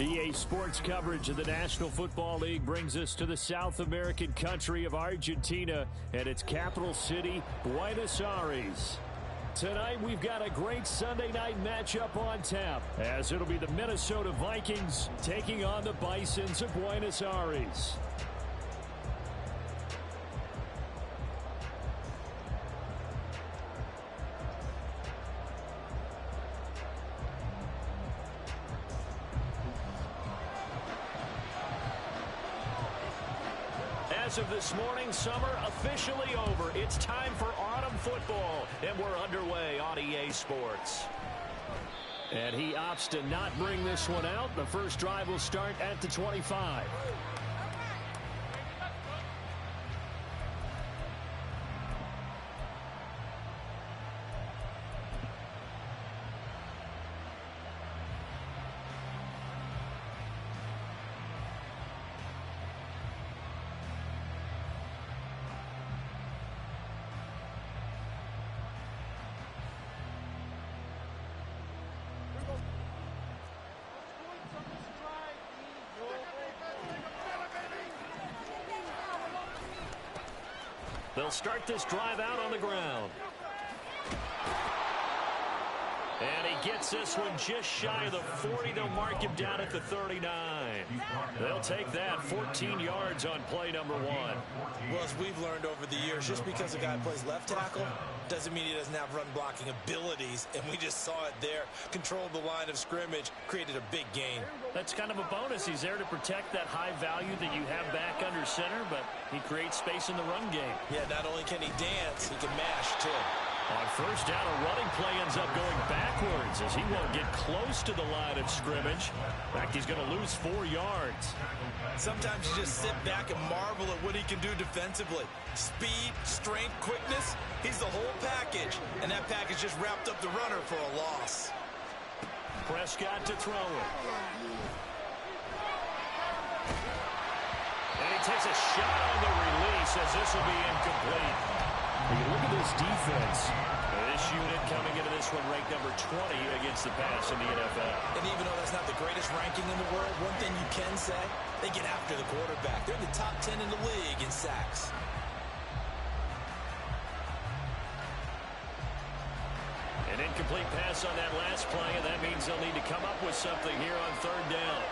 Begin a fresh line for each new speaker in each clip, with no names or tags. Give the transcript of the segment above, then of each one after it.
EA Sports coverage of the National Football League brings us to the South American country of Argentina and its capital city, Buenos Aires. Tonight, we've got a great Sunday night matchup on tap, as it'll be the Minnesota Vikings taking on the Bisons of Buenos Aires. As of this morning, summer officially over. It's time for autumn football, and we're underway on EA Sports. And he opts to not bring this one out. The first drive will start at the 25. They'll start this drive out on the ground. And he gets this one just shy of the 40. They'll mark him down at the 39. They'll take that 14 yards on play number one.
Well, as we've learned over the years, just because a guy plays left tackle doesn't mean he doesn't have run blocking abilities. And we just saw it there. Controlled the line of scrimmage, created a big gain.
That's kind of a bonus. He's there to protect that high value that you have back under center, but he creates space in the run game.
Yeah, not only can he dance, he can mash too.
On first down, a running play ends up going backwards as he won't get close to the line of scrimmage. In fact, he's going to lose 4 yards.
Sometimes you just sit back and marvel at what he can do defensively. Speed, strength, quickness, he's the whole package. And that package just wrapped up the runner for a loss.
Prescott to throw it. And he takes a shot on the release as this will be incomplete. Look at this defense. This unit coming into this one ranked number 20 against the pass in the NFL.
And even though that's not the greatest ranking in the world, one thing you can say, they get after the quarterback. They're in the top 10 in the league in sacks.
An incomplete pass on that last play, and that means they'll need to come up with something here on third down.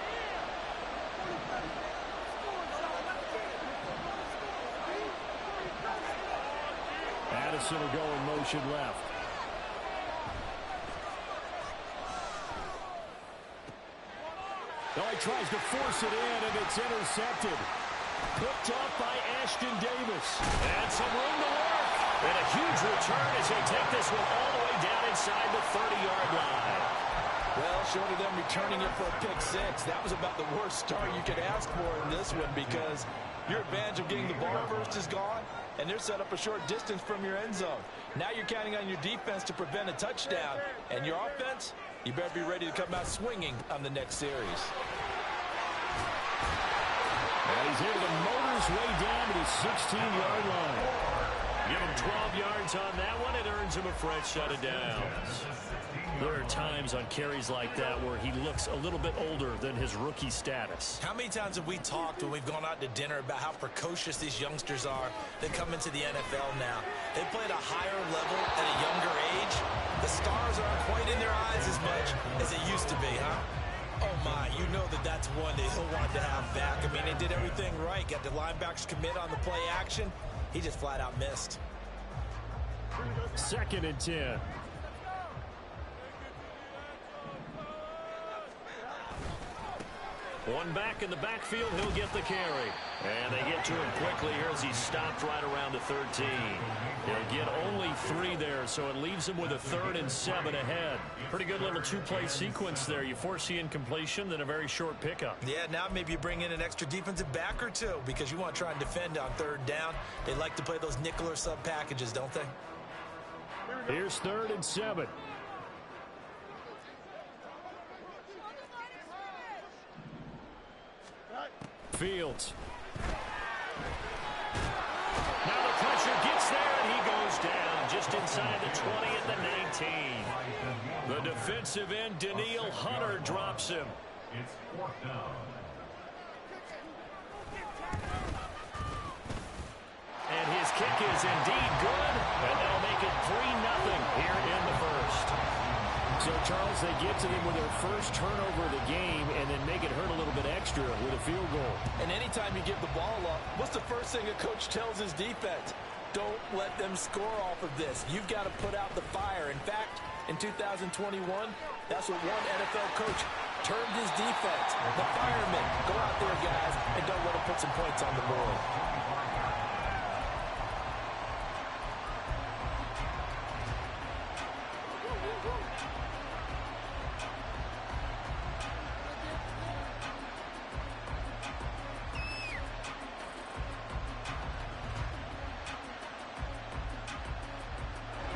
Addison will go in motion left. Oh, he tries to force it in, and it's intercepted. Picked off by Ashton Davis. And some room to work. And a huge return as they take this one all the way down inside the 30-yard line.
Well, short of them returning it for a pick six, that was about the worst start you could ask for in this one because your advantage of getting the ball first is gone, and they're set up a short distance from your end zone. Now you're counting on your defense to prevent a touchdown, and your offense, you better be ready to come out swinging on the next series.
And he's able to motor his way down to the 16-yard line. Give him 12 yards on that one. It earns him a fresh set of downs. There are times on carries like that where he looks a little bit older than his rookie status.
How many times have we talked when we've gone out to dinner about how precocious these youngsters are that come into the NFL now? They play at a higher level at a younger age. The stars aren't quite in their eyes as much as it used to be, huh? Oh, my, you know that's one that he'll want to have back. I mean, they did everything right. Got the linebackers commit on the play action. He just flat out missed.
2nd and 10. One back in the backfield, he'll get the carry. And they get to him quickly here as he stopped right around the 13. He'll get only 3 there, so it leaves him with a 3rd and 7 ahead. Pretty good little 2-play sequence there. You force the incompletion, then a very short pickup.
Yeah, now maybe you bring in an extra defensive back or two because you want to try and defend on 3rd down. They like to play those nickel or sub packages, don't they?
Here's 3rd and 7. Fields. Now the pressure gets there, and he goes down just inside the 20 at the 19. The defensive end, Danielle Hunter, drops him.
It's 4th down.
And his kick is indeed good, and they'll make it 3-0 here in the first. So, Charles, they get to them with their first turnover of the game and then make it hurt a little bit extra with a field goal.
And anytime you give the ball up, what's the first thing a coach tells his defense? Don't let them score off of this. You've got to put out the fire. In fact, in 2021, that's what one NFL coach termed his defense. The firemen. Go out there, guys, and don't let them put some points on the board.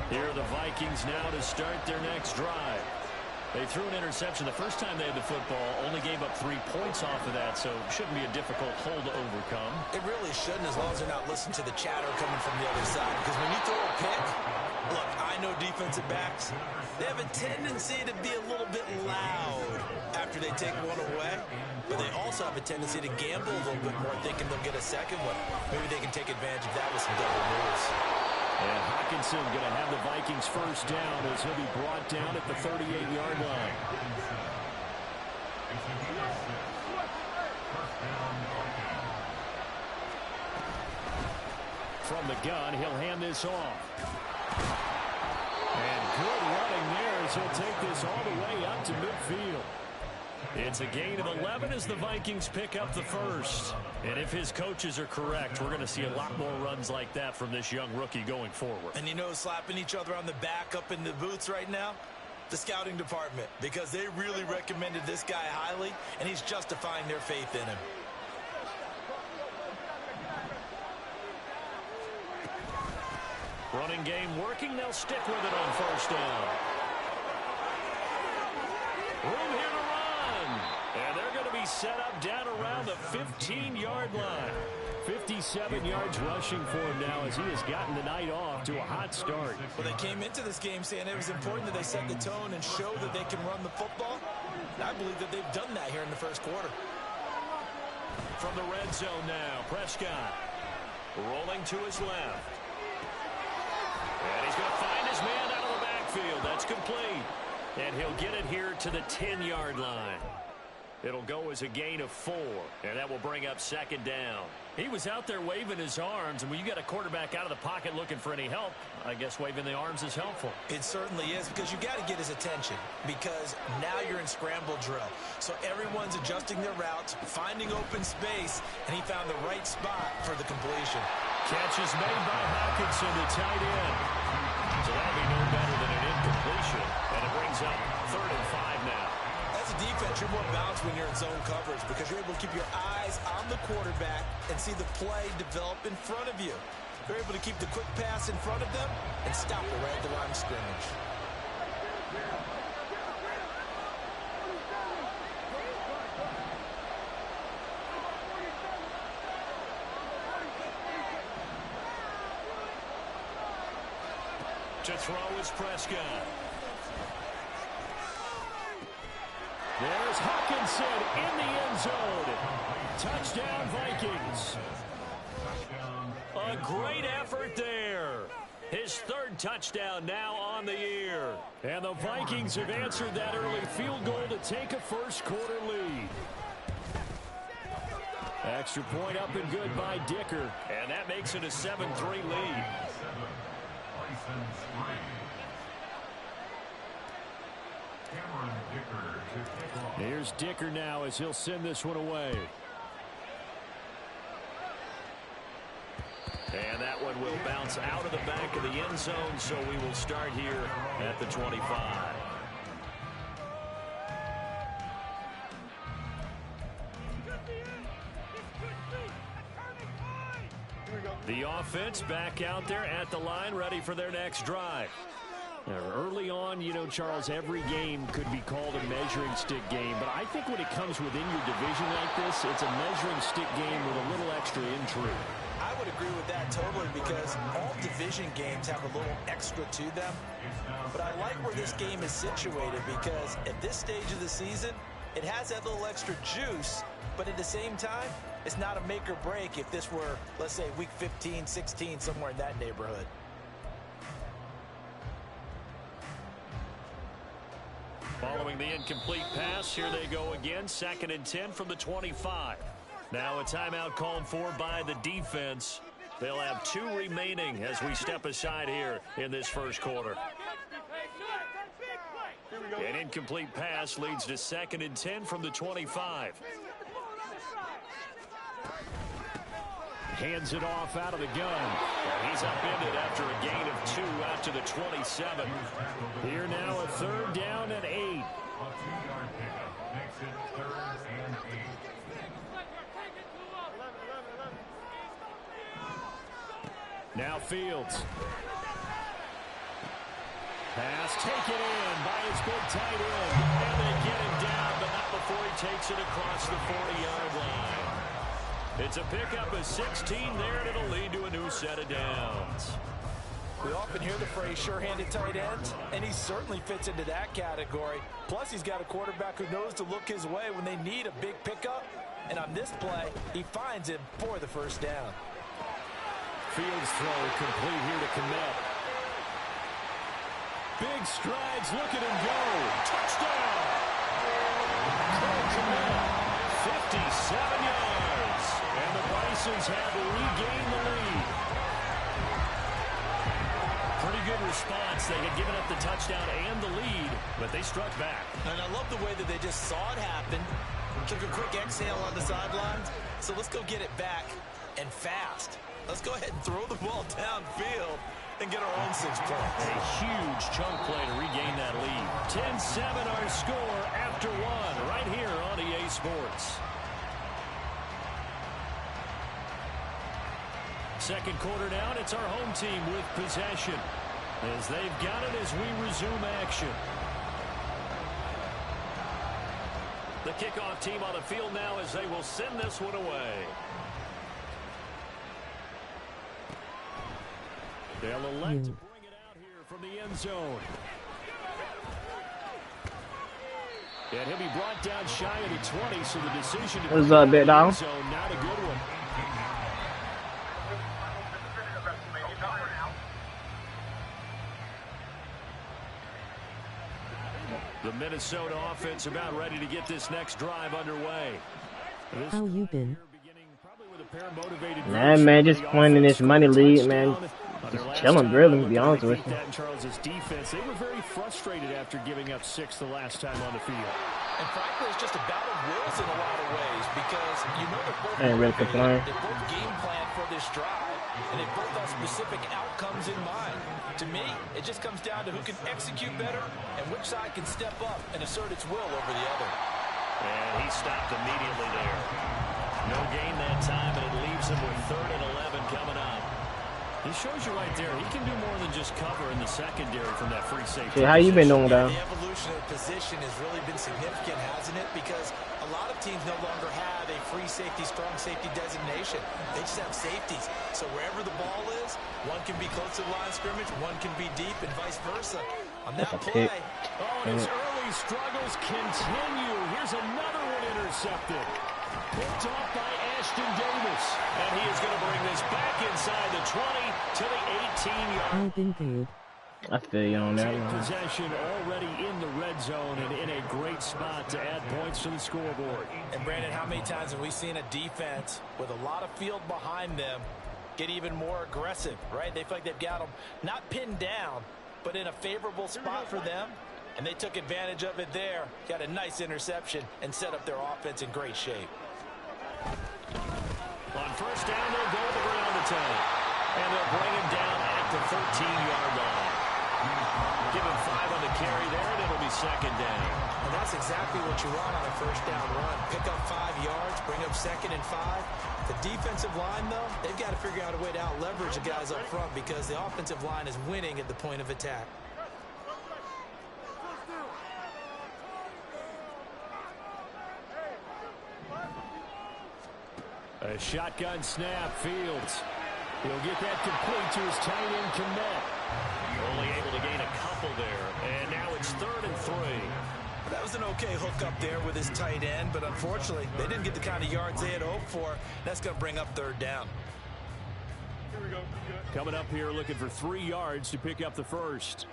Here are the Vikings now to start their next drive. They threw an interception the first time they had the football, only gave up 3 points off of that, so it shouldn't be a difficult hole to overcome.
It really shouldn't, as long as they're not listening to the chatter coming from the other side. Because when you throw a pick, look, I know defensive backs, they have a tendency to be a little bit loud after they take one away. But they also have a tendency to gamble a little bit more, thinking they'll get a second one. Maybe they can take advantage of that with some double moves.
And Hockenson going to have the Vikings first down as he'll be brought down at the 38-yard line. From the gun, he'll hand this off. And good running there as he'll take this all the way up to midfield. It's a gain of 11 as the Vikings pick up the first. And if his coaches are correct, we're going to see a lot more runs like that from this young rookie going forward.
And you know, slapping each other on the back up in the booths right now? The scouting department, because they really recommended this guy highly, and he's justifying their faith in him.
Running game working. They'll stick with it on first down. Room here to run. And they're going to be set up down around the 15-yard line. 57 yards rushing for him now as he has gotten the night off to a hot start.
Well, they came into this game saying it was important that they set the tone and show that they can run the football. And I believe that they've done that here in the first quarter.
From the red zone now, Prescott rolling to his left. And he's going to find his man out of the backfield. That's complete. And he'll get it here to the 10-yard line. It'll go as a gain of 4, and that will bring up second down. He was out there waving his arms, and when you got a quarterback out of the pocket looking for any help, I guess waving the arms is helpful.
It certainly is, because you got to get his attention, because now you're in scramble drill. So everyone's adjusting their routes, finding open space, and he found the right spot for the completion.
Catch is made by Hockenson, the tight end. So that'll be no better than an incompletion, and it brings up 3rd and 5 now.
As a defense, you're more balanced when you're in zone coverage because you're able to keep your eyes on the quarterback and see the play develop in front of you. You're able to keep the quick pass in front of them and stop it right at the line of scrimmage.
To throw is Prescott. There's Hockenson in the end zone. Touchdown, Vikings. A great effort there. His 3rd touchdown now on the year. And the Vikings have answered that early field goal to take a first-quarter lead. Extra point up and good by Dicker. And that makes it a 7-3 lead. Here's Dicker now as he'll send this one away. And that one will bounce out of the back of the end zone, so we will start here at the 25. The offense back out there at the line, ready for their next drive. Early on, you know, Charles, every game could be called a measuring stick game. But I think when it comes within your division like this, it's a measuring stick game with a little extra intrigue.
I would agree with that totally because all division games have a little extra to them. But I like where this game is situated because at this stage of the season, It has that little extra juice, but at the same time, it's not a make or break if this were, let's say, week 15, 16, somewhere in that neighborhood.
Following the incomplete pass, here they go again. 2nd and 10 from the 25. Now a timeout called for by the defense. They'll have 2 remaining as we step aside here in this first quarter. An incomplete pass leads to 2nd and 10 from the 25. Hands it off out of the gun. And he's upended after a gain of 2 out to the 27. Here now a 3rd down and 8.
A 2-yard pickup makes it 3rd and 8.
Now Fields. Pass taken in by his big tight end. And they get him down, but not before he takes it across the 40-yard line. It's a pickup of 16 there, and it'll lead to a new set of downs.
We often hear the phrase sure-handed tight ends, and he certainly fits into that category. Plus, he's got a quarterback who knows to look his way when they need a big pickup. And on this play, he finds him for the first down.
Fields throw complete here to Kmet. Big strides, look at him go. Touchdown! Cole Kmet, 57 yards. And the Bisons have regained the lead. Pretty good response. They had given up the touchdown and the lead, but they struck back.
And I love the way that they just saw it happen. Took a quick exhale on the sidelines. So let's go get it back and fast. Let's go ahead and throw the ball downfield and get our own 6 points.
A huge chunk play to regain that lead. 10-7 our score after 1 right here on EA Sports. Second quarter down, it's our home team with possession as they've got it as we resume action. The kickoff team on the field now as they will send this one away. They'll elect to bring it out here from the end zone. And he'll be brought down shy of the 20, so the decision to
What's up, big dog?
zone, not a good one. The Minnesota offense about ready to get this next drive underway.
How you been?
Nah, man, just playing in this money league, man. Just chilling, really, to be honest with you.
Charles's defense, they were very frustrated after giving up 6 the last time on the field.
And frankly, it's just a battle of wills in a lot of ways because you know they're both,
Ain't really complaining.
they both game plan for this drive, and they both have specific outcomes in mind. To me, it just comes down to who can execute better and which side can step up and assert its will over the other.
And he stopped immediately there. No gain that time, and it leaves him with 3rd and 11 coming up. He shows you right there, he can do more than just cover in the secondary from that free safety.
Hey, how you been doing, though?
The evolution of position has really been significant, hasn't it? Because a lot of teams no longer have a free safety, strong safety designation. They just have safeties. So wherever the ball is, one can be close to the line of scrimmage, one can be deep, and vice versa. On that play.
Oh, and his early struggles continue. Here's another one intercepted. Picked off by Ashton Davis. And he is going to bring this back inside the 20 to the 18-yard.
I've been good.
I feel you on that one.
Possession already in the red zone and in a great spot to add points to the scoreboard.
And Brandon, how many times have we seen a defense with a lot of field behind them get even more aggressive, right? They feel like they've got them not pinned down, but in a favorable spot for them. And they took advantage of it there. Got a nice interception and set up their offense in great shape.
On first down, they'll go to the ground to take. And they'll bring him down at the 13-yard line. Give him 5 on the carry there, and it'll be 2nd down.
And that's exactly what you want on a first down run. Pick up 5 yards, bring up 2nd and 5. The defensive line, though, they've got to figure out a way to out-leverage the guys up front because the offensive line is winning at the point of attack.
A shotgun snap, Fields. He'll get that complete to his tight end, Kmet. Only able to gain a couple there, and now it's 3rd and 3.
That was an okay hook up there with his tight end, but unfortunately, they didn't get the kind of yards they had hoped for. That's going to bring up third down.
Here we go. Coming up here looking for 3 yards to pick up the first.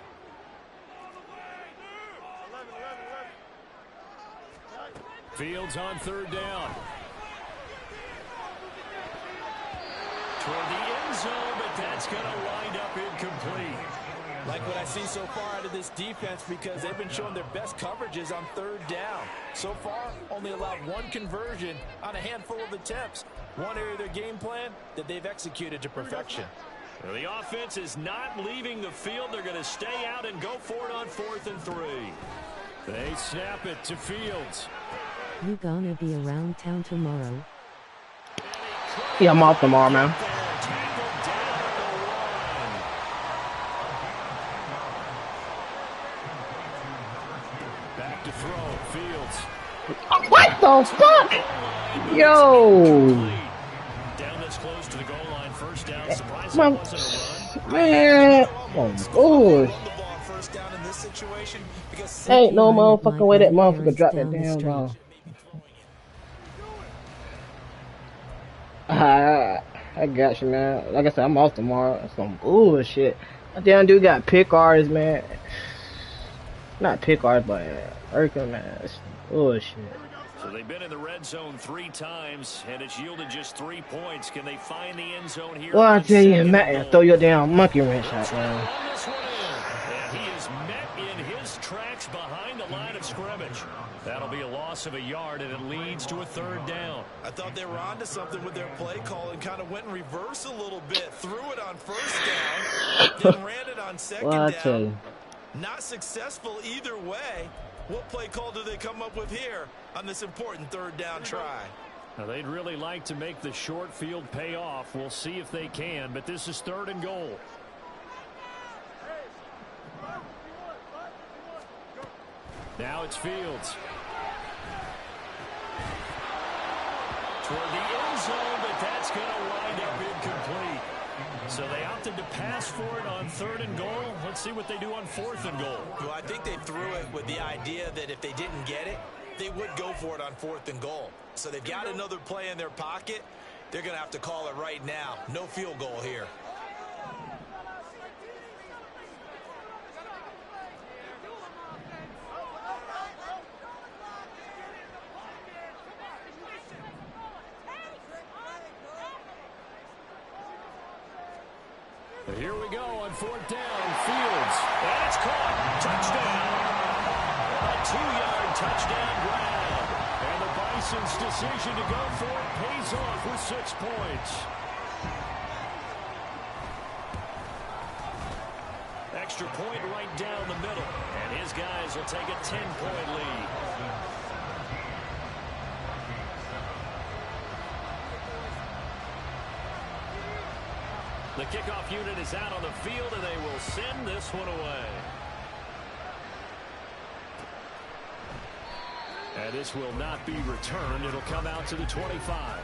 Fields on third down. Toward the end zone, but that's going to wind up incomplete.
Like what I've seen so far out of this defense, because they've been showing their best coverages on third down. So far, only allowed 1 conversion on a handful of attempts. One area of their game plan that they've executed to perfection.
Well, the offense is not leaving the field. They're going to stay out and go for it on 4th and 3. They snap it to Fields.
You gonna be around town tomorrow?
Yeah, I'm off tomorrow, man.
Back to throw, Fields.
What the fuck? Yo!
Down this close to the goal line, first down. Surprising
Man,
wasn't a run.
man. Oh, ain't no motherfucking way that motherfucker dropped that damn ball. I got you, man. Like I said, I'm off tomorrow. That's some bullshit. That damn dude got pick ours, man. Not pick ours, but Urkel, man. That's bullshit.
So they've been in the red zone 3 times, and it's yielded just 3 points. Can they find the end zone here?
Well, I tell you, Matt, throw your damn monkey wrench out, man.
And he is met in his tracks behind the line of scrimmage. That'll be a loss of a yard, and it leads to a 3rd down.
I thought they were onto something with their play call and kind of went in reverse a little bit. Threw it on first down, then ran it on second
Well, I tell you.
down. Not successful either way. What play call do they come up with here on this important 3rd down try?
Now, they'd really like to make the short field pay off. We'll see if they can, but this is 3rd and goal. Now it's Fields. Toward the end zone, but that's going to wind up incomplete. So they opted to pass for it on 3rd and goal. Let's see what they do on 4th and goal.
Well, I think they threw it with the idea that if they didn't get it, they would go for it on 4th and goal. So they've got another play in their pocket. They're going to have to call it right now. No field goal here.
Here we go on 4th down. Fields. And it's caught. Touchdown. A 2-yard touchdown grab. And the Bison's decision to go for it pays off with 6 points. Extra point right down the middle. And his guys will take a 10-point lead. The kickoff unit is out on the field, and they will send this one away. And this will not be returned. It'll come out to the 25.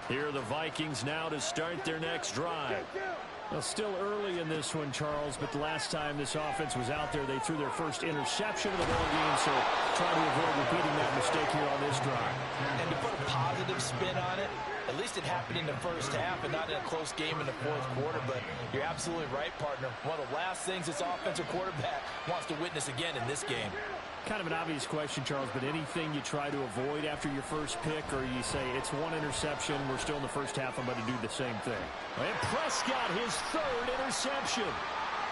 Here are the Vikings now to start their next drive. Well, still early in this one, Charles, but the last time this offense was out there, they threw their first interception of the ball game, so try to avoid repeating that mistake here on this drive.
And to put a positive spin on it, at least it happened in the first half and not in a close game in the 4th quarter, but you're absolutely right, partner. One of the last things this offensive quarterback wants to witness again in this game.
Kind of an obvious question, Charles, but anything you try to avoid after your first pick, or you say it's 1 interception, we're still in the first half, I'm going to do the same thing. And Prescott, his 3rd interception.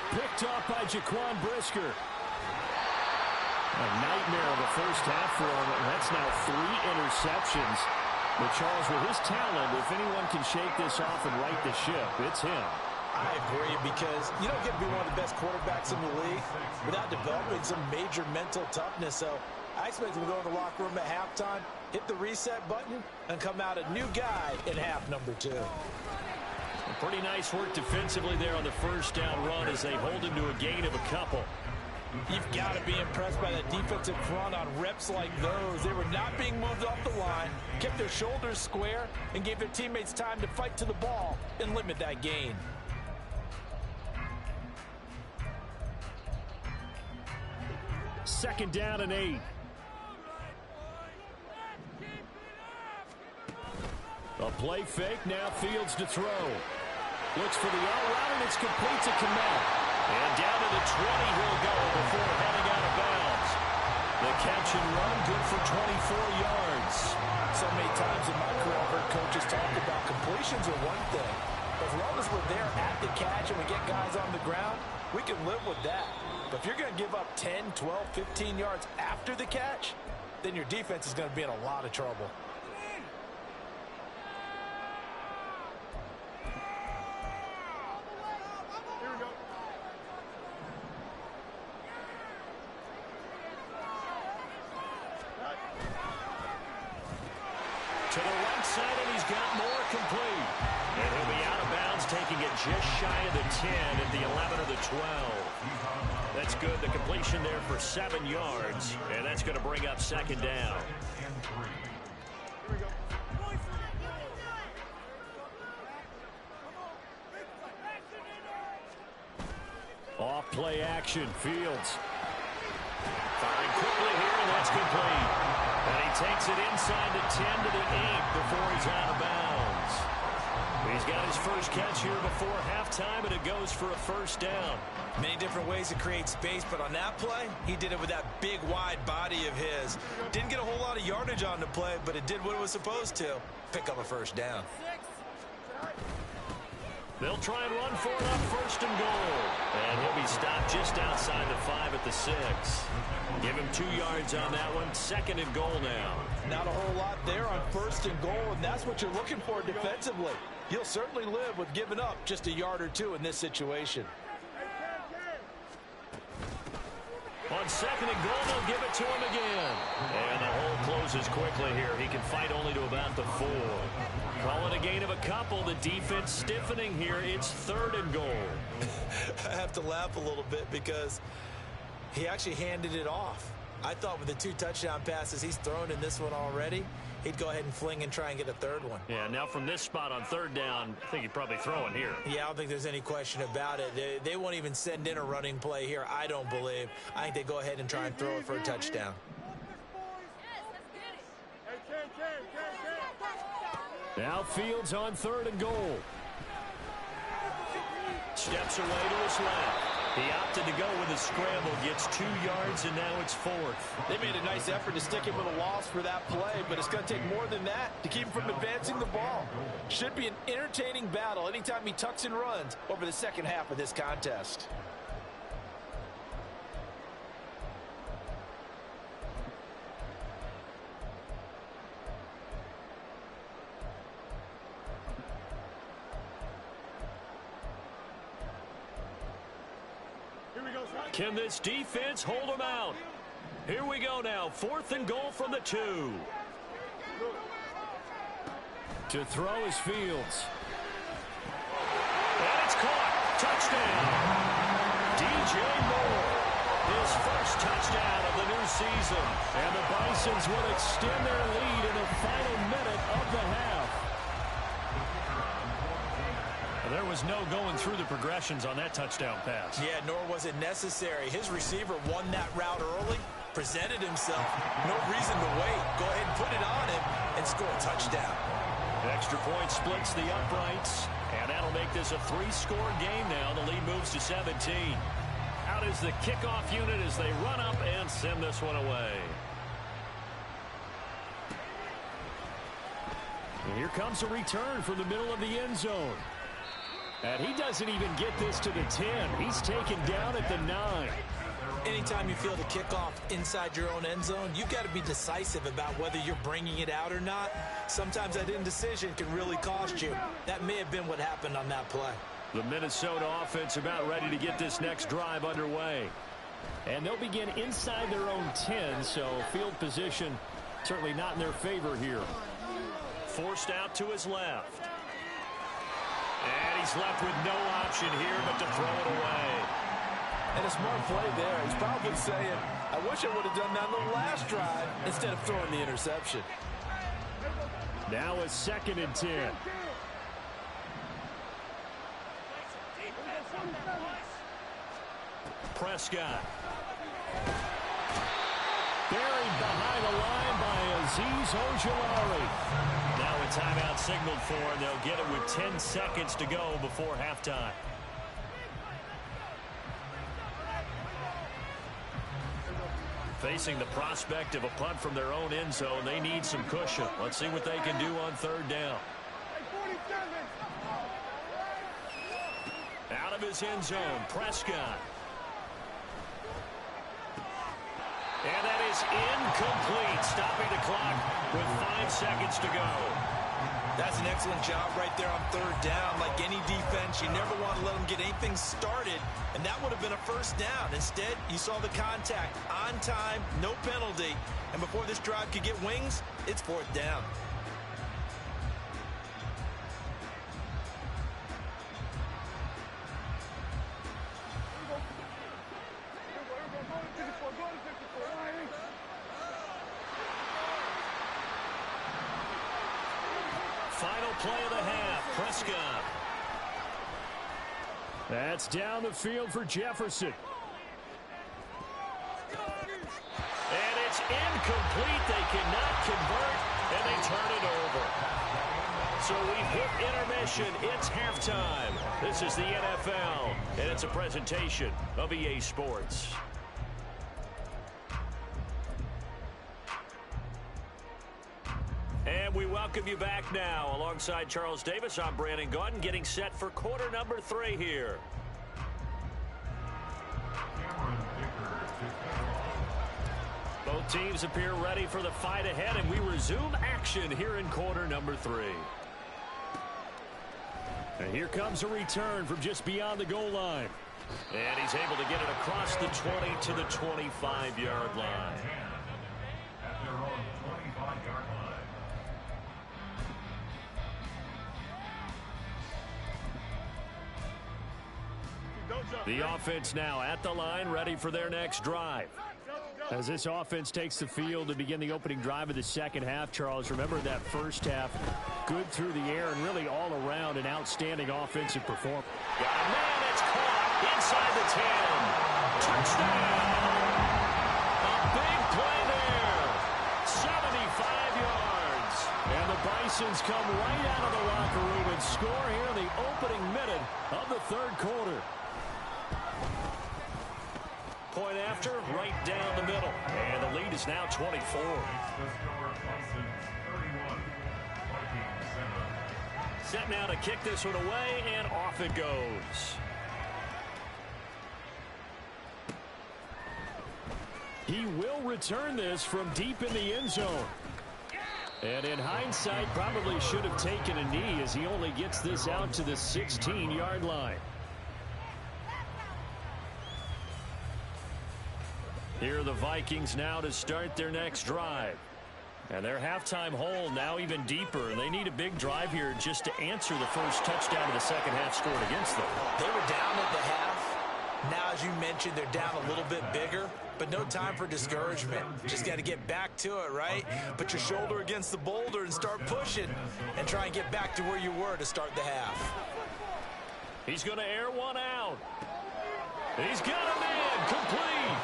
Picked off by Jaquan Brisker. A nightmare of the first half for him. That's now 3 interceptions. But Charles, with his talent, if anyone can shake this off and right the ship, it's him.
I agree, because you don't get to be one of the best quarterbacks in the league without developing some major mental toughness. So I expect him to go in the locker room at halftime, hit the reset button, and come out a new guy in half number 2.
Pretty nice work defensively there on the first down run as they hold him to a gain of a couple.
You've got to be impressed by that defensive front on reps like those. They were not being moved off the line, kept their shoulders square, and gave their teammates time to fight to the ball and limit that gain.
Second down and 8. A play fake, now Fields to throw. Looks for the all-route, and it's complete to Kmet. And down to the 20 he'll go before heading out of bounds. The catch and run, good for 24 yards.
So many times in my career, I've heard coaches talk about completions are one thing. As long as we're there at the catch and we get guys on the ground, we can live with that. But if you're going to give up 10, 12, 15 yards after the catch, then your defense is going to be in a lot of trouble.
To the right side, and he's got more complete. And he'll be out of bounds, taking it just shy of the 10 at the 11 of the 12. That's good. The completion there for 7 yards, and that's going to bring up second down. Off play action, Fields. Firing quickly here, and that's complete. And he takes it inside the 10 to the 8 before he's out of bounds. He's got his first catch here before halftime, and it goes for a first down.
Many different ways to create space, but on that play, he did it with that big, wide body of his. Didn't get a whole lot of yardage on the play, but it did what it was supposed to. Pick up a first down.
They'll try and run for it up first and goal. And he'll be stopped just outside the 5 at the 6. Give him 2 yards on that one. Second and goal now.
Not a whole lot there on first and goal, and that's what you're looking for defensively. You'll certainly live with giving up just a yard or two in this situation.
On second and goal, they'll give it to him again. And the hole closes quickly here. He can fight only to about the 4. Call it a gain of a couple. The defense stiffening here. It's third and goal.
I have to laugh a little bit because he actually handed it off. I thought with the 2 touchdown passes he's thrown in this one already, he'd go ahead and fling and try and get a third one.
Yeah, now from this spot on third down, I think he'd probably throw it here.
Yeah, I don't think there's any question about it. They won't even send in a running play here, I don't believe. I think they go ahead and try and throw it for a touchdown.
Now Fields on third and goal. Steps away to his left. He opted to go with a scramble, gets 2 yards, and now it's 4th.
They made a nice effort to stick him with a loss for that play, but it's going to take more than that to keep him from advancing the ball. Should be an entertaining battle anytime he tucks and runs over the second half of this contest.
Can this defense hold them out? Here we go now. 4th and goal from the 2. To throw is Fields. And it's caught. Touchdown. DJ Moore. His first touchdown of the new season. And the Bisons will extend their lead in the final minute of the half. There was no going through the progressions on that touchdown pass.
Yeah, nor was it necessary. His receiver won that route early, presented himself. No reason to wait. Go ahead and put it on him and score a touchdown.
Extra point splits the uprights, and that'll make this a 3-score game now. The lead moves to 17. Out is the kickoff unit as they run up and send this one away. And here comes a return from the middle of the end zone. And he doesn't even get this to the 10. He's taken down at the 9.
Anytime you feel the kickoff inside your own end zone, you've got to be decisive about whether you're bringing it out or not. Sometimes that indecision can really cost you. That may have been what happened on that play.
The Minnesota offense about ready to get this next drive underway. And they'll begin inside their own 10, so field position certainly not in their favor here. Forced out to his left. And he's left with no option here but to throw it away.
And a smart play there. He's probably saying, I wish I would have done that on the last drive instead of throwing the interception.
Now a 2nd and 10. Prescott. Buried behind the line by Azeez Ojulari. Now a timeout signaled for, and they'll get it with 10 seconds to go before halftime. Facing the prospect of a punt from their own end zone, they need some cushion. Let's see what they can do on 3rd down. Out of his end zone, Prescott. And that is incomplete, stopping the clock with 5 seconds to go.
That's an excellent job right there on 3rd down. Like any defense, you never want to let them get anything started, and that would have been a 1st down. Instead, you saw the contact on time, no penalty, and before this drive could get wings, it's 4th down.
Final play of the half, Prescott. That's down the field for Jefferson. And it's incomplete. They cannot convert, and they turn it over. So we've hit intermission. It's halftime. This is the NFL, and it's a presentation of EA Sports. And we welcome you back now. Alongside Charles Davis, I'm Brandon Gaudin, getting set for quarter number 3 here. Both teams appear ready for the fight ahead, and we resume action here in quarter number 3. And here comes a return from just beyond the goal line. And he's able to get it across the 20 to the 25-yard line.
At their own 25-yard line.
The offense now at the line, ready for their next drive. As this offense takes the field to begin the opening drive of the second half, Charles, remember that first half, good through the air and really all around an outstanding offensive performance. Got a man that's caught inside the 10. Touchdown! A big play there. 75 yards. And the Bisons come right out of the locker room and score here in the opening minute of the 3rd quarter. Point after, right down the middle. And the lead is now 24. Set now to kick this one away, and off it goes. He will return this from deep in the end zone. And in hindsight, probably should have taken a knee as he only gets this out to the 16-yard line. Here are the Vikings now to start their next drive. And their halftime hole now even deeper, and they need a big drive here just to answer the first touchdown of the second half scored against them.
They were down at the half. Now, as you mentioned, they're down a little bit bigger, but no time for discouragement. Just got to get back to it, right? Put your shoulder against the boulder and start pushing and try and get back to where you were to start the half.
He's going to air one out. He's got a man complete.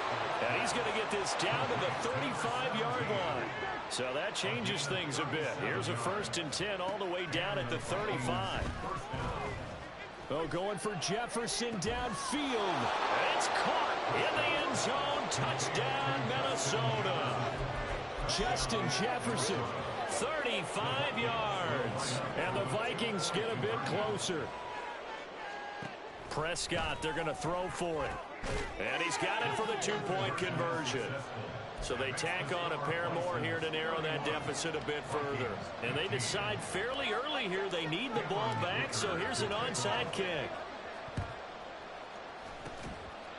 And he's going to get this down to the 35-yard line. So that changes things a bit. Here's a 1st and 10 all the way down at the 35. Oh, going for Jefferson downfield. It's caught in the end zone. Touchdown, Minnesota. Justin Jefferson, 35 yards. And the Vikings get a bit closer. Prescott, they're going to throw for it. And he's got it for the 2-point conversion. So they tack on a pair more here to narrow that deficit a bit further. And they decide fairly early here they need the ball back, so here's an onside kick.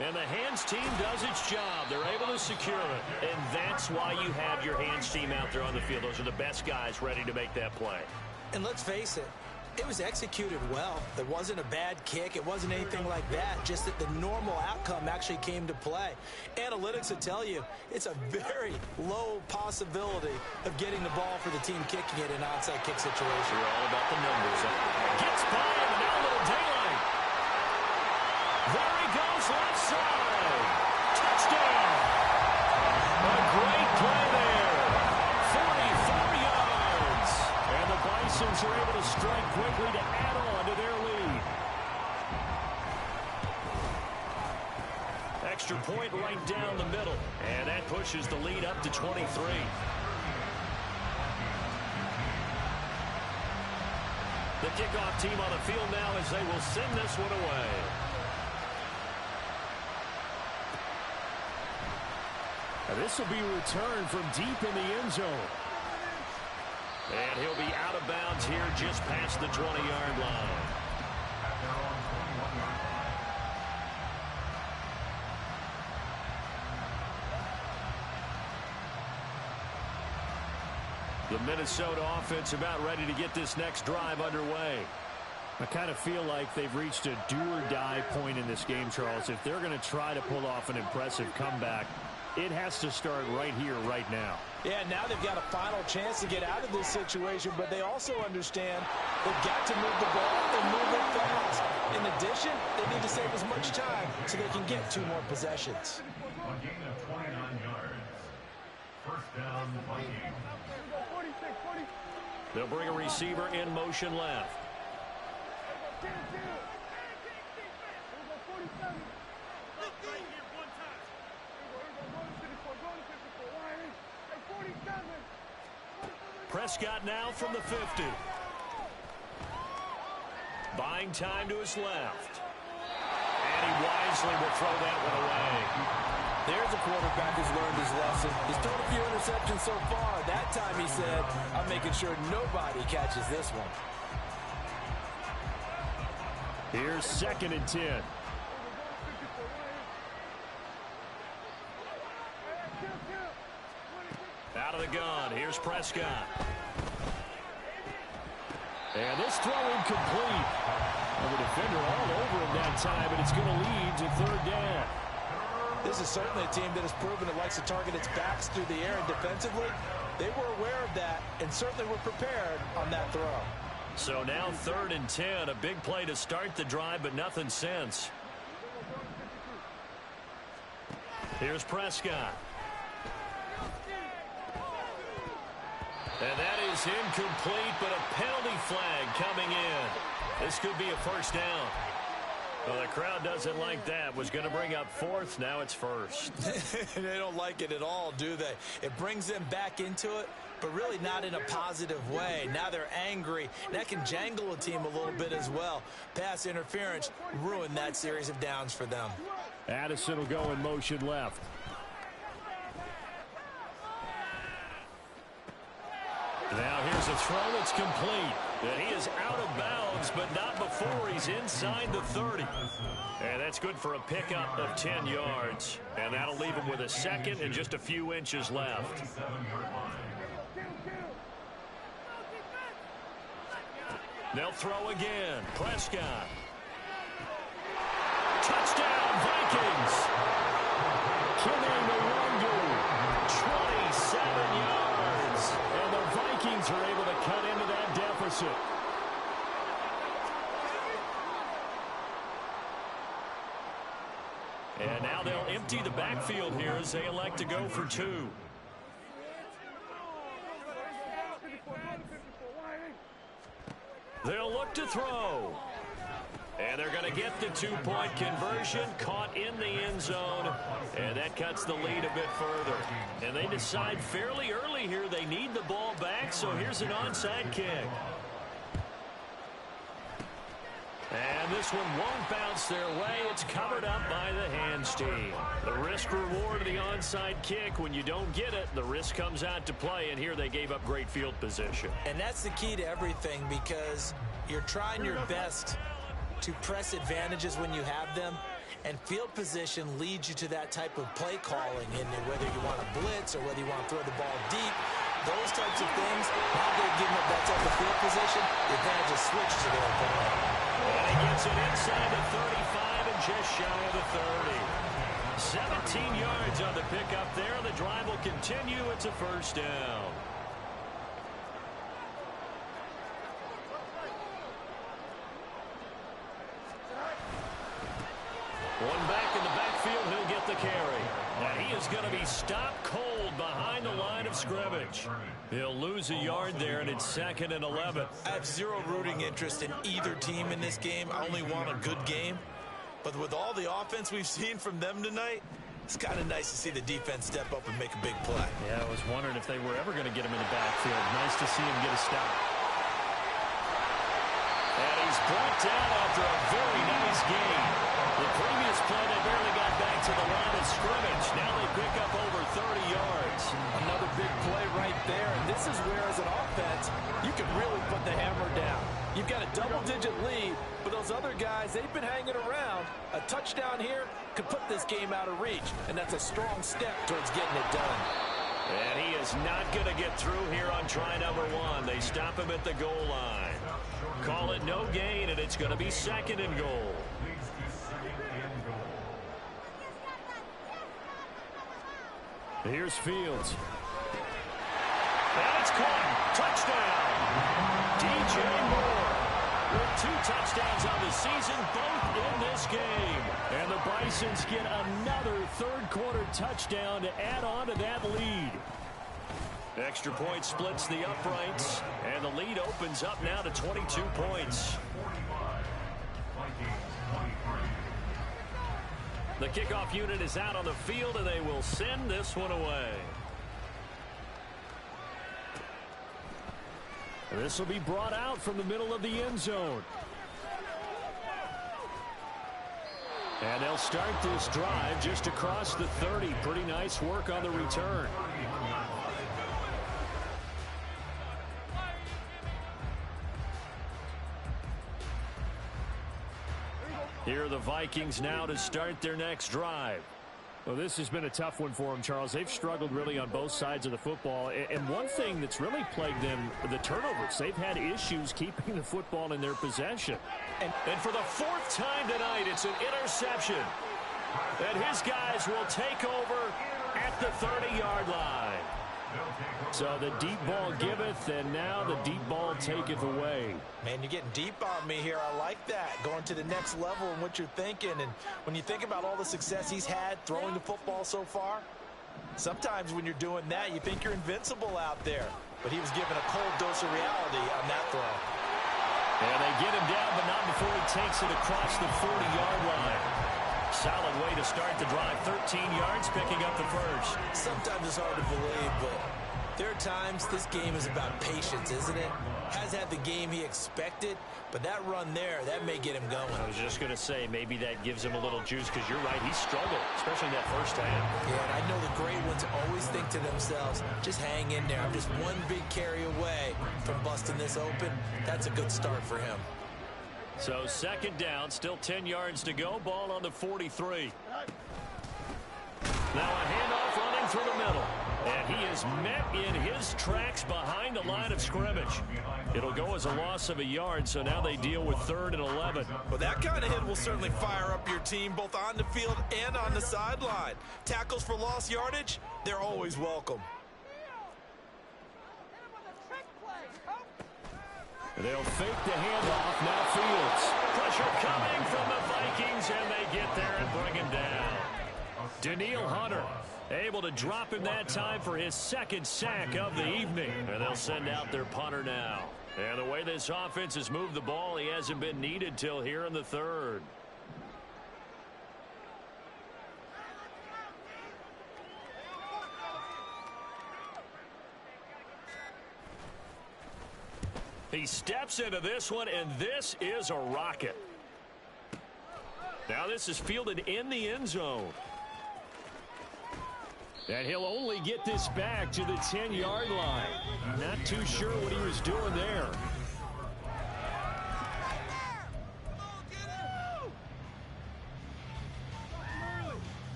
And the hands team does its job. They're able to secure it. And that's why you have your hands team out there on the field. Those are the best guys ready to make that play.
And let's face it, It was executed well. It wasn't a bad kick. It wasn't anything like that. Just that the normal outcome actually came to play. Analytics will tell you it's a very low possibility of getting the ball for the team kicking it in an onside kick situation.
We're all about the numbers. Gets by him, and now a little daylight. There he goes, left side. Touchdown. A great play there. 44 yards. And the Bisons are able to strike quickly to add on to their lead. Extra point right down the middle. And that pushes the lead up to 23. The kickoff team on the field now as they will send this one away. This will be returned from deep in the end zone. And he'll be out of bounds here just past the 20-yard line. The Minnesota offense about ready to get this next drive underway. I kind of feel like they've reached a do-or-die point in this game, Charles. If they're going to try to pull off an impressive comeback, it has to start right here, right now.
Yeah, now they've got a final chance to get out of this situation, but they also understand they've got to move the ball and move it fast. In addition, they need to save as much time so they can get 2 more possessions.
A gain of 29 yards. First down, Vikings.
They'll bring a receiver in motion left. Prescott now from the 50. Buying time to his left. And he wisely will throw that one away.
There's a quarterback who's learned his lesson. He's thrown a few interceptions so far. That time he said, I'm making sure nobody catches this one.
Here's 2nd and 10. Out of the gun. Here's Prescott. And this throw incomplete. And the defender all over him that time, and it's going to lead to 3rd down.
This is certainly a team that has proven it likes to target its backs through the air, and defensively, they were aware of that and certainly were prepared on that throw.
So now 3rd and 10, a big play to start the drive, but nothing since. Here's Prescott. And that is incomplete, but a penalty flag coming in. This could be a first down. Well, the crowd doesn't like that. Was going to bring up 4th. Now it's 1st.
They don't like it at all, do they? It brings them back into it, but really not in a positive way. Now they're angry. That can jangle a team a little bit as well. Pass interference ruined that series of downs for them.
Addison will go in motion left. Now here's a throw that's complete. And he is out of bounds, but not before he's inside the 30. And that's good for a pickup of 10 yards. And that'll leave him with a 2nd and just a few inches left. They'll throw again. Prescott. Touchdown, Vikings. Killing the Wonder. 27 yards. And the Vikings are able to cut into that deficit. And now they'll empty the backfield here as they elect to go for 2. They'll look to throw. And they're going to get the 2-point conversion, caught in the end zone, and that cuts the lead a bit further. And they decide fairly early here they need the ball back, so here's an onside kick. And this one won't bounce their way. It's covered up by the hands team. The risk reward of the onside kick. When you don't get it, the risk comes out to play, and here they gave up great field position.
And that's the key to everything, because you're trying your best to press advantages when you have them, and field position leads you to that type of play calling. And whether you want to blitz or whether you want to throw the ball deep, those types of things, now they're giving up that type of field position, the advantage is switched to their opponent.
And he gets it inside the 35 and just shy of the 30. 17 yards on the pickup there. The drive will continue. It's a first down. One back in the backfield. He'll get the carry. And he is going to be stopped cold behind the line of scrimmage. He'll lose a yard there, and it's 2nd and 11.
I have zero rooting interest in either team in this game. I only want a good game. But with all the offense we've seen from them tonight, it's kind of nice to see the defense step up and make a big play.
Yeah, I was wondering if they were ever going to get him in the backfield. Nice to see him get a stop. And he's brought down after a very nice game. The previous play, they barely got back to the line of scrimmage. Now they pick up over 30 yards.
Another big play right there. And this is where, as an offense, you can really put the hammer down. You've got a double-digit lead, but those other guys, they've been hanging around. A touchdown here could put this game out of reach, and that's a strong step towards getting it done.
And he is not going to get through here on try number 1. They stop him at the goal line. Call it no gain, and it's going to be 2nd and goal. Here's Fields. And it's caught. Touchdown. DJ Moore with 2 touchdowns on the season, both in this game. And the Bisons get another third-quarter touchdown to add on to that lead. Extra point splits the uprights, and the lead opens up now to 22 points. The kickoff unit is out on the field, and they will send this one away. This will be brought out from the middle of the end zone. And they'll start this drive just across the 30. Pretty nice work on the return. Here are the Vikings now to start their next drive. Well, this has been a tough one for them, Charles. They've struggled really on both sides of the football. And one thing that's really plagued them, the turnovers. They've had issues keeping the football in their possession. And for the 4th time tonight, it's an interception. And his guys will take over at the 30-yard line. So the deep ball giveth, and now the deep ball taketh away.
Man, you're getting deep on me here. I like that. Going to the next level in what you're thinking. And when you think about all the success he's had throwing the football so far, sometimes when you're doing that, you think you're invincible out there. But he was given a cold dose of reality on that throw.
And they get him down, but not before he takes it across the 40-yard line. Solid way to start the drive. 13 yards, picking up the first.
Sometimes it's hard to believe, but there are times this game is about patience, isn't it? Has had the game he expected, but that run there, that may get him going.
I was just going to say, maybe that gives him a little juice, because you're right, he struggled, especially in that first half.
Yeah, and I know the great ones always think to themselves, just hang in there. I'm just one big carry away from busting this open. That's a good start for him.
So 2nd down, still 10 yards to go. Ball on the 43. Now a handoff running through the middle. And he is met in his tracks behind the line of scrimmage. It'll go as a loss of a yard, so now they deal with 3rd and 11.
Well, that kind of hit will certainly fire up your team both on the field and on the sideline. Tackles for lost yardage, they're always welcome.
They'll fake the handoff. Now Fields. Pressure coming from the Vikings, and they get there and bring him down. Danielle Hunter able to drop him that time for his 2nd sack of the evening. And they'll send out their punter now. And the way this offense has moved the ball, he hasn't been needed till here in the 3rd. He steps into this one, and this is a rocket. Now this is fielded in the end zone. And he'll only get this back to the 10-yard line. Not too sure what he was doing there.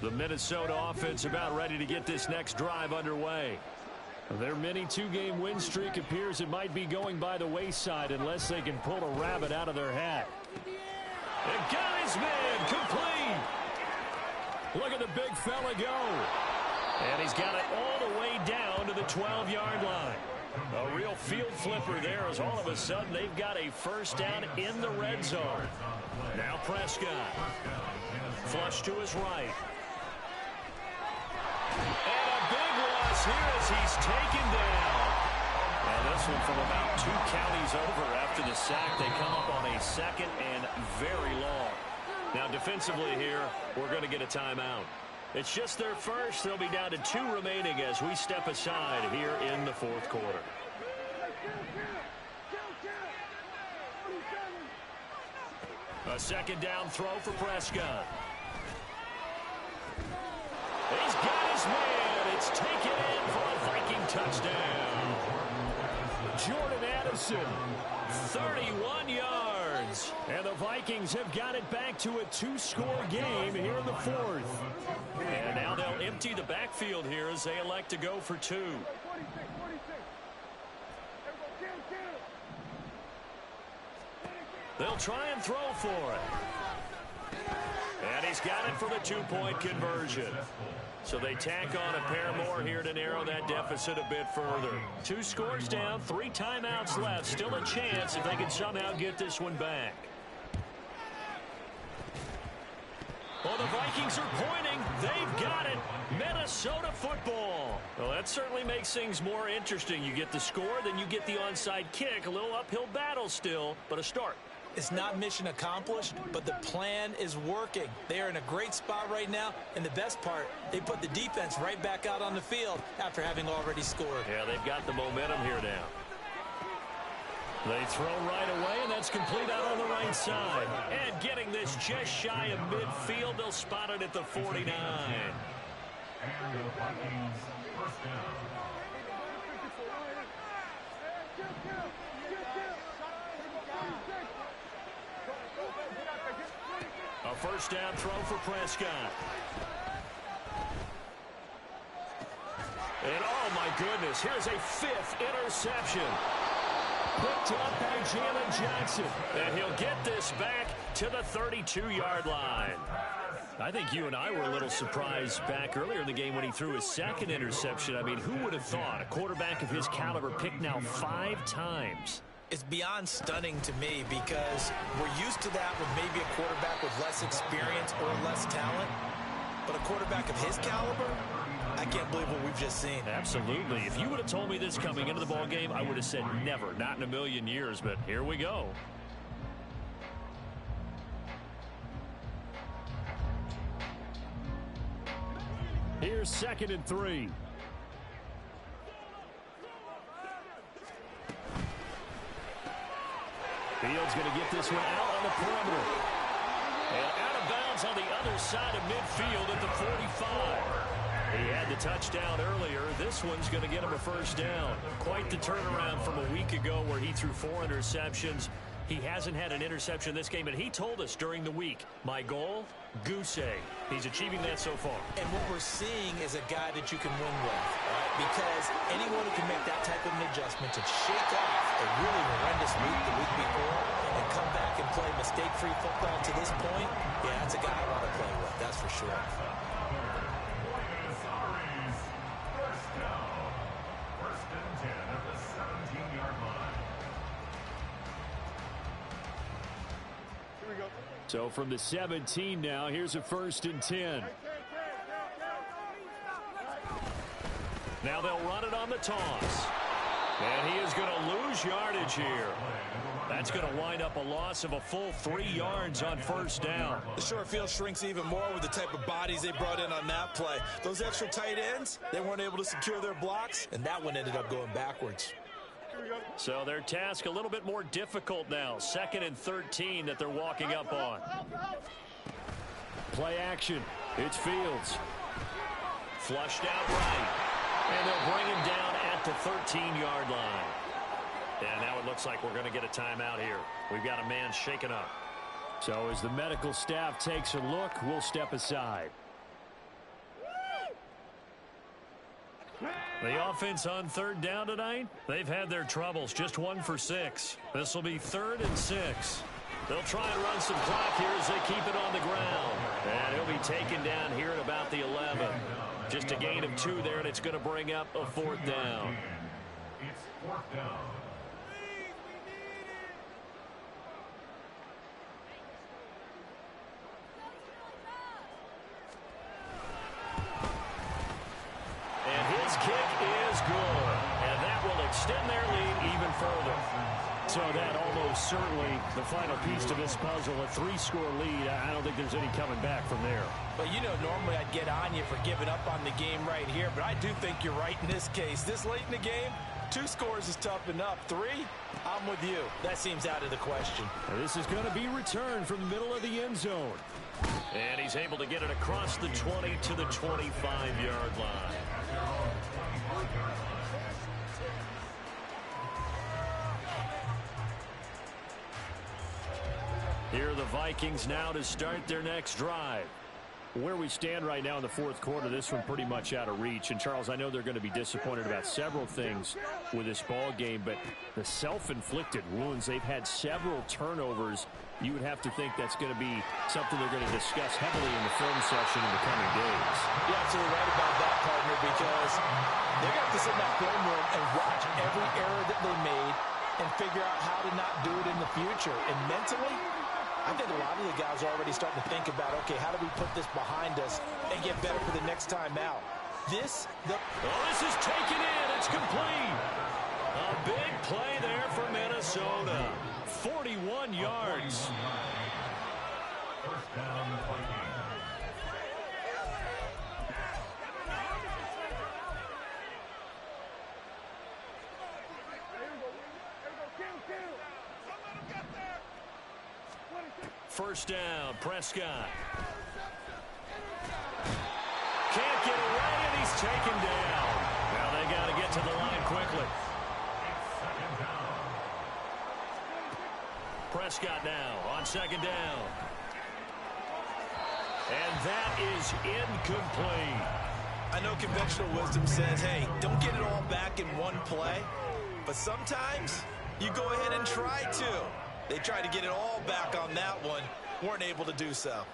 The Minnesota offense about ready to get this next drive underway. Their mini two-game win streak appears it might be going by the wayside unless they can pull a rabbit out of their hat. And got his man complete. Look at the big fella go. And he's got it all the way down to the 12-yard line. A real field flipper there as all of a sudden they've got a first down in the red zone. Now Prescott. Flush to his right. And a big loss here as he's taken down. And this one from about 2 counties over after the sack. They come up on a second and very long. Now defensively here, we're going to get a timeout. It's just their first. They'll be down to 2 remaining as we step aside here in the fourth quarter. A second down throw for Prescott. He's got his man. It's taken in for a Viking touchdown. Jordan Addison, 31 yards. And the Vikings have got it back to a 2-score game here in the fourth. And now they'll empty the backfield here as they elect to go for 2. They'll try and throw for it. And he's got it for the 2-point conversion. So they tack on a pair more here to narrow that deficit a bit further. 2 scores down, 3 timeouts left. Still a chance if they can somehow get this one back. Well, the Vikings are pointing. They've got it. Minnesota football. Well, that certainly makes things more interesting. You get the score, then you get the onside kick. A little uphill battle still, but a start.
It's not mission accomplished, but the plan is working. They are in a great spot right now, and the best part, they put the defense right back out on the field after having already scored.
Yeah, they've got the momentum here now. They throw right away, and that's complete out on the right side. And getting this just shy of midfield, they'll spot it at the 49.
And the Vikings first down.
A first down throw for Prescott. And oh my goodness, here's a 5th interception. Picked up by Jalen Johnson. And he'll get this back to the 32-yard line. I think you and I were a little surprised back earlier in the game when he threw his 2nd interception. I mean, who would have thought a quarterback of his caliber picked now 5 times?
It's beyond stunning to me because we're used to that with maybe a quarterback with less experience or less talent. But a quarterback of his caliber, I can't believe what we've just seen.
Absolutely. If you would have told me this coming into the ball game, I would have said never, not in a million years. But here we go. Here's 2nd and 3. Fields going to get this one out on the perimeter. And out of bounds on the other side of midfield at the 45. He had the touchdown earlier. This one's going to get him a first down. Quite the turnaround from a week ago where he threw 4 interceptions. He hasn't had an interception this game, and he told us during the week, my goal, goose egg. He's achieving that so far.
And what we're seeing is a guy that you can win with, right? Because anyone who can make that type of an adjustment to shake off a really horrendous week the week before and come back and play mistake-free football to this point, yeah, that's a guy I want to play with, that's for sure.
First and 10 at the 17-yard line.
So from the 17 now, here's a 1st and 10. Now they'll run it on the toss. And he is going to lose yardage here. That's going to wind up a loss of a full 3 yards on first down.
The short field shrinks even more with the type of bodies they brought in on that play. Those extra tight ends, they weren't able to secure their blocks, and that one ended up going backwards.
So their task a little bit more difficult now. 2nd and 13 that they're walking up on. Play action. It's Fields. Flushed out right. And they'll bring him down at the 13-yard line. And now it looks like we're going to get a timeout here. We've got a man shaken up. So as the medical staff takes a look, we'll step aside. The offense on third down tonight, they've had their troubles, just 1 for 6. This will be 3rd and 6. They'll try and run some clock here as they keep it on the ground. And he'll be taken down here at about the 11. Just a gain of 2 there, and it's going to bring up a 4th down.
It's 4th down.
And his kick is good. And that will extend their lead even further. So that almost certainly the final piece to this puzzle, a 3-score lead. I don't think there's any coming back from there.
Well, you know, normally I'd get on you for giving up on the game right here, but I do think you're right in this case. This late in the game, 2 scores is tough enough. 3, I'm with you. That seems out of the question.
And this is going to be returned from the middle of the end zone. And he's able to get it across the 20 to the 25-yard line. Here are the Vikings now to start their next drive. Where we stand right now in the 4th quarter, this one pretty much out of reach. And, Charles, I know they're going to be disappointed about several things with this ball game, but the self-inflicted wounds, they've had several turnovers. You would have to think that's going to be something they're going to discuss heavily in the film session in the coming days.
You're absolutely right about that, partner, because they're going to have to sit in that film room and watch every error that they made and figure out how to not do it in the future. And mentally, I think a lot of the guys are already starting to think about, okay, how do we put this behind us and get better for the next time out? This is
taken in. It's complete. A big play there for Minnesota. 41 yards.
First down, Vikings.
First down, Prescott. Can't get away, and he's taken down. Now they got to get to the line quickly. Prescott now on 2nd down. And that is incomplete.
I know conventional wisdom says, hey, don't get it all back in one play. But sometimes you go ahead and try to. They tried to get it all back on that one. Weren't able to do so.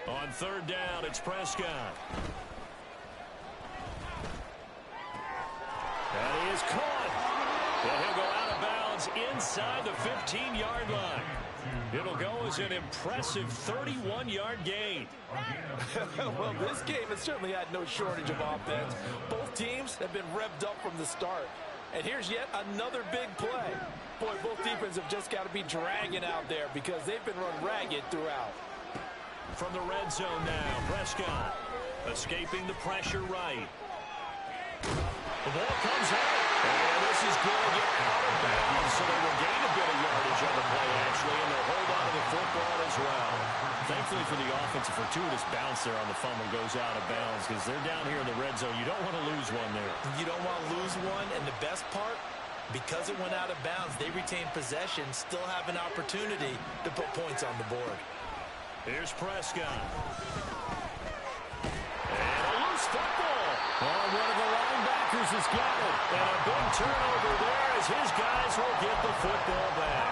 On 3rd down, it's Prescott. And he is caught. And he'll go out of bounds inside the 15-yard line. It'll go as an impressive 31-yard gain.
Well, this game has certainly had no shortage of offense. Both teams have been revved up from the start. And here's yet another big play. Boy, both defenses have just got to be dragging out there because they've been run ragged throughout.
From the red zone now, Prescott escaping the pressure right. The ball comes out, and this is going to get out of bounds, so they will gain a bit of yardage on the play, actually, and they'll hold on to the football as well. Thankfully for the offense, a fortuitous bounce there on the fumble goes out of bounds because they're down here in the red zone. You don't want to lose one there.
You don't want to lose one, and the best part, because it went out of bounds, they retain possession, still have an opportunity to put points on the board.
Here's Prescott. And a loose football. Oh, one of the linebackers has got it. And a big turnover there as his guys will get the football back.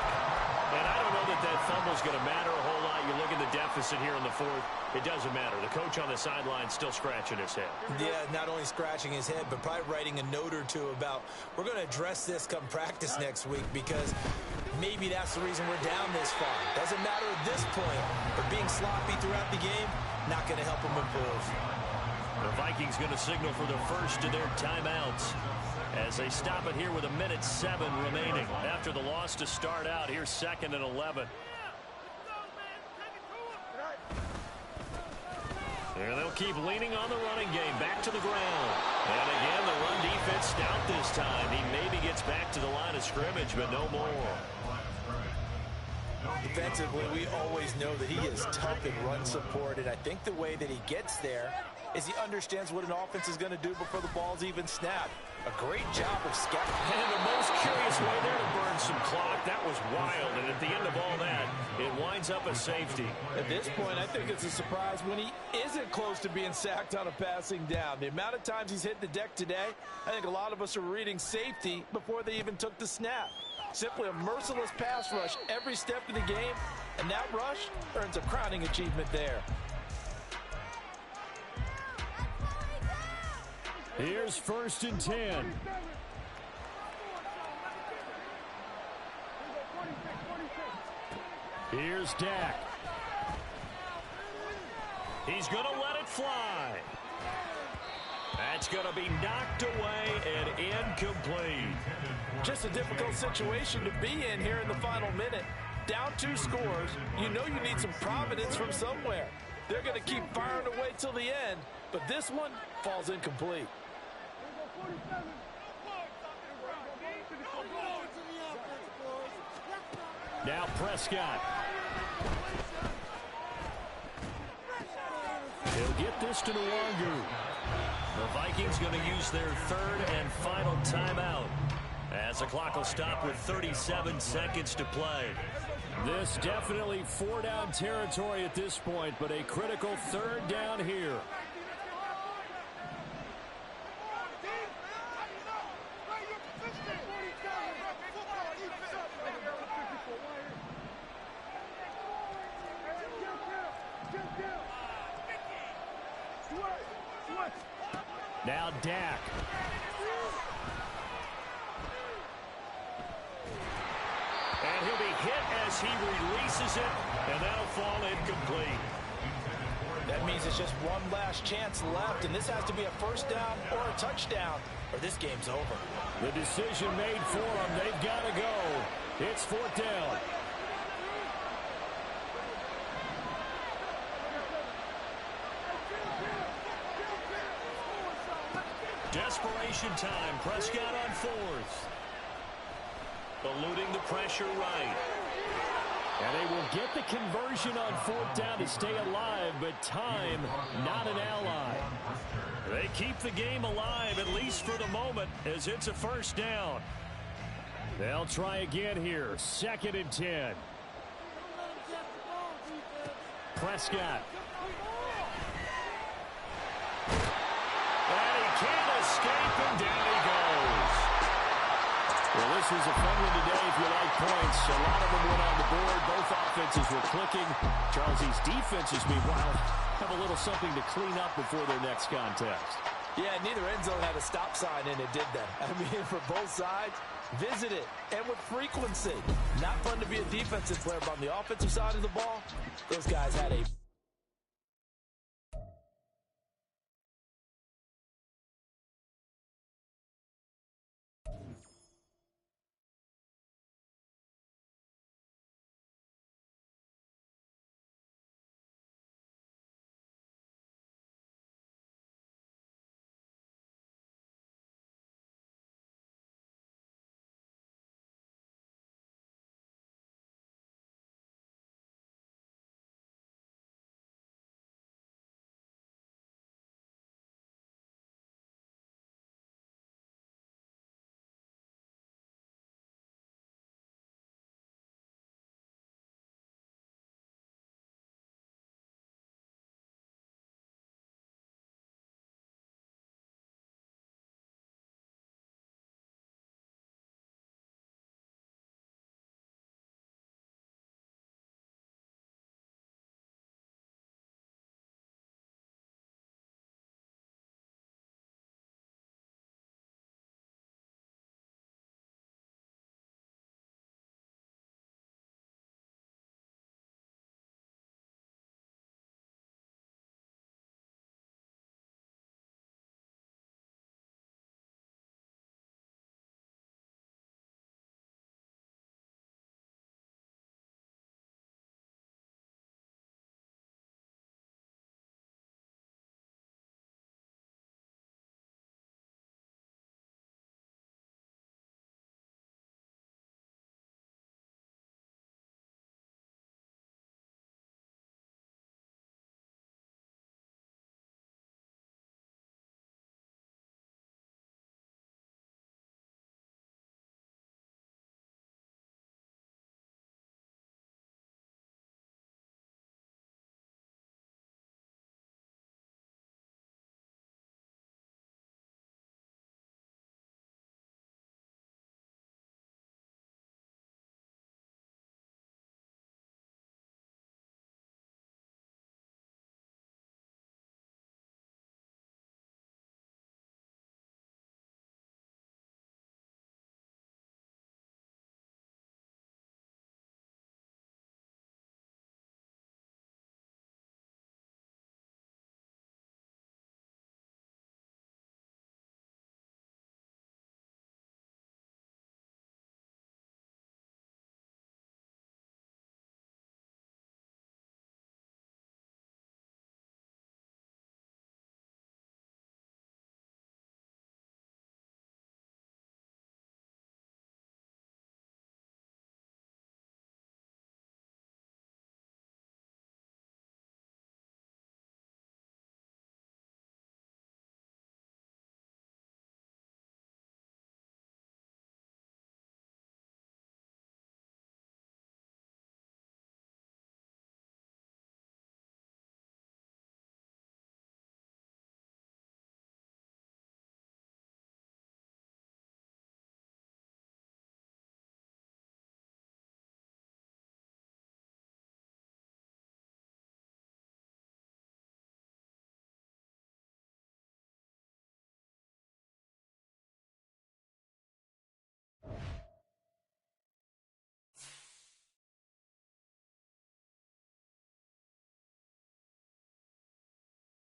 And I don't know that that fumble's going to matter a whole lot. You look at the deficit here in the 4th. It doesn't matter. The coach on the sideline still scratching his head.
Yeah, not only scratching his head, but probably writing a note or two about we're going to address this come practice next week because maybe that's the reason we're down this far. Doesn't matter at this point, but being sloppy throughout the game, not going to help them improve.
The Vikings going to signal for the first of their timeouts as they stop it here with 1:07 remaining. After the loss to start out, here's 2nd and 11. And they'll keep leaning on the running game, back to the ground. And again, the run defense stout this time. He maybe gets back to the line of scrimmage, but no more.
Defensively, we always know that he is tough in run support, and I think the way that he gets there is he understands what an offense is going to do before the ball's even snapped. A great job of scouting.
And the most curious way there to burn some clock. That was wild. And at the end of all that, it winds up a safety.
At this point, I think it's a surprise when he isn't close to being sacked on a passing down. The amount of times he's hit the deck today, I think a lot of us are reading safety before they even took the snap. Simply a merciless pass rush every step of the game, and that rush earns a crowning achievement there.
Here's 1st and 10. Here's Dak. He's going to let it fly. That's going to be knocked away and incomplete.
Just a difficult situation to be in here in the final minute. Down 2 scores, you know you need some providence from somewhere. They're going to keep firing away till the end, but this one falls incomplete.
Now Prescott. He'll get this to Nwangu. The Vikings going to use their 3rd and final timeout, as the clock will stop with 37 seconds to play. This definitely 4-down territory at this point, but a critical 3rd down here. Now Dak. And he'll be hit as he releases it, and that'll fall incomplete.
That means it's just one last chance left, and this has to be a 1st down or a touchdown, or this game's over.
The decision made for them. They've got to go. It's 4th down. Desperation time. Prescott on 4th. Eluding the pressure right. And they will get the conversion on 4th down to stay alive, but time, not an ally. They keep the game alive, at least for the moment, as it's a 1st down. They'll try again here. 2nd and 10. Prescott. And he can't escape, and down he goes. Well, this was a fun one today if you like points. A lot of them went on the board. Both offenses were clicking. Charles, these defenses, meanwhile, have a little something to clean up before their next contest.
Yeah, neither end zone had a stop sign in it, did they? I mean, for both sides, visit it, and with frequency. Not fun to be a defensive player, but on the offensive side of the ball, those guys had a